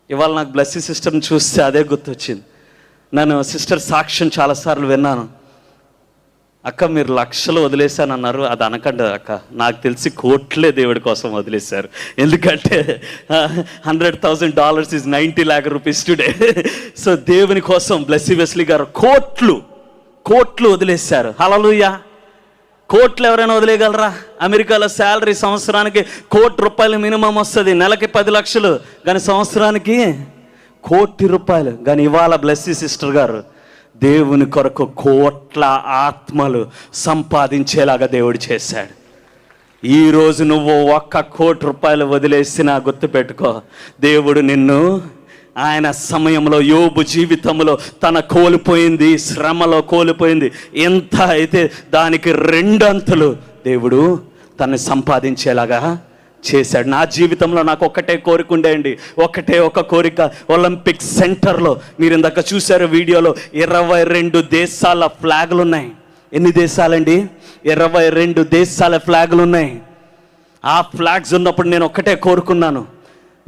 ఇవాళ నాకు బ్లెస్సీ సిస్టర్ని చూస్తే అదే గుర్తొచ్చింది. నేను సిస్టర్ సాక్ష్యం చాలాసార్లు విన్నాను. అక్క మీరు లక్షలు వదిలేశానన్నారు, అది అనకండి అక్క, నాకు తెలిసి కోట్లే దేవుడి కోసం వదిలేశారు. ఎందుకంటే $100,000 is 90 lakh rupees today. So దేవుని కోసం బ్లెస్సీ వెస్లీ గారు కోట్లు వదిలేశారు. హల్లెలూయా. కోట్లు ఎవరైనా వదిలేయగలరా? అమెరికాలో శాలరీ సంవత్సరానికి ₹1,00,00,000 మినిమం వస్తుంది, నెలకి 10 లక్షలు, కానీ సంవత్సరానికి ₹1,00,00,000. కానీ ఇవాళ బ్లెస్సీ సిస్టర్ గారు దేవుని కొరకు కోట్ల ఆత్మలు సంపాదించేలాగా దేవుడు చేశాడు. ఈరోజు నువ్వు ₹1,00,00,000 వదిలేసినా గుర్తుపెట్టుకో, దేవుడు నిన్ను ఆయన సమయంలో యోబు జీవితంలో తన కోల్పోయింది, శ్రమలో కోల్పోయింది ఎంత అయితే దానికి 2 అంతలు దేవుడు తను సంపాదించేలాగా చేశాడు. నా జీవితంలో నాకు ఒకటే కోరిక ఉండేయండి, ఒక కోరిక. ఒలింపిక్ సెంటర్లో మీరు ఇందాక చూశారు వీడియోలో 22 దేశాల ఫ్లాగులు ఉన్నాయి. ఎన్ని దేశాలండి? 22 దేశాల ఫ్లాగులు ఉన్నాయి. ఆ ఫ్లాగ్స్ ఉన్నప్పుడు నేను ఒకటే కోరుకున్నాను.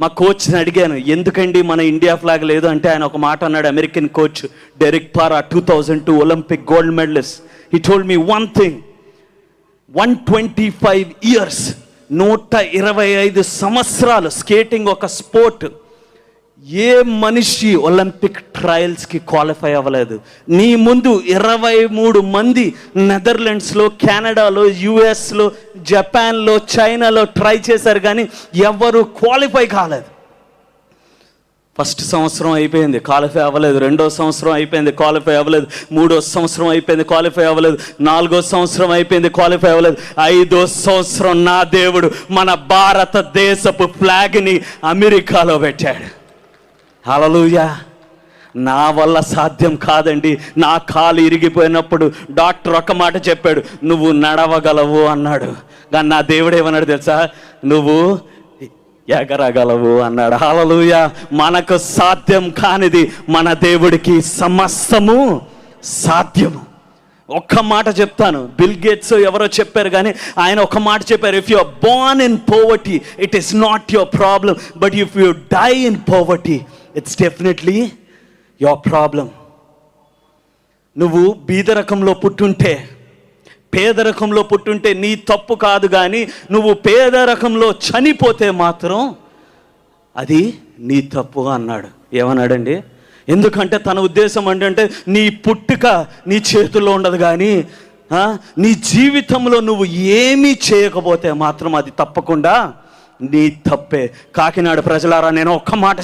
మా కోచ్ని అడిగాను, ఎందుకండి మన ఇండియా ఫ్లాగ్ లేదు అంటే ఆయన ఒక మాట అన్నాడు. American coach Derek Parra, 2002 Olympic gold medallist. He told me one thing, 125 years, 125 సంవత్సరాలు స్కేటింగ్ ఒక స్పోర్ట్, ఏ మనిషి ఒలింపిక్ ట్రయల్స్కి క్వాలిఫై అవ్వలేదు. నీ ముందు 23 మంది నెదర్లాండ్స్లో, కెనడాలో, యుఎస్లో, జపాన్లో, చైనాలో ట్రై చేశారు, కానీ ఎవరు క్వాలిఫై కాలేదు. ఫస్ట్ సంవత్సరం అయిపోయింది, క్వాలిఫై అవ్వలేదు. 2వ సంవత్సరం అయిపోయింది, క్వాలిఫై అవ్వలేదు. 3వ సంవత్సరం అయిపోయింది, క్వాలిఫై అవ్వలేదు. 4వ సంవత్సరం అయిపోయింది, క్వాలిఫై అవ్వలేదు. 5వ సంవత్సరం నా దేవుడు మన భారతదేశపు ఫ్లాగ్ని అమెరికాలో పెట్టాడు. హల్లెలూయా. నా వల్ల సాధ్యం కాదండి. నా కాలు ఇరిగిపోయినప్పుడు డాక్టర్ ఒక మాట చెప్పాడు, నువ్వు నడవగలవు అన్నాడు. కానీ నా దేవుడు ఏమన్నాడు తెలుసా? నువ్వు ఎగరగలవు అన్నాడు. హల్లెలూయా. మనకు సాధ్యం కానిది మన దేవుడికి సమస్తము సాధ్యము. ఒక్క మాట చెప్తాను, బిల్ గేట్స్ ఎవరో చెప్పారు, కానీ ఆయన ఒక మాట చెప్పారు, if you are born in poverty it is not your problem, but if you die in poverty it's definitely your problem. నువ్వు బీదరకంలో పుట్టుంటే, పేదరకంలో పుట్టుంటే నీ తప్పు కాదు, కానీ నువ్వు పేదరకంలో చనిపోతే మాత్రం అది నీ తప్పు అన్నాడు. ఏమన్నాడండి? ఎందుకంటే తన ఉద్దేశం ఏంటంటే నీ పుట్టుక నీ చేతుల్లో ఉండదు, కానీ నీ జీవితంలో నువ్వు ఏమీ చేయకపోతే మాత్రం అది తప్పకుండా నీ తప్పే. కాకినాడ ప్రజలారా, నేను ఒక్క మాట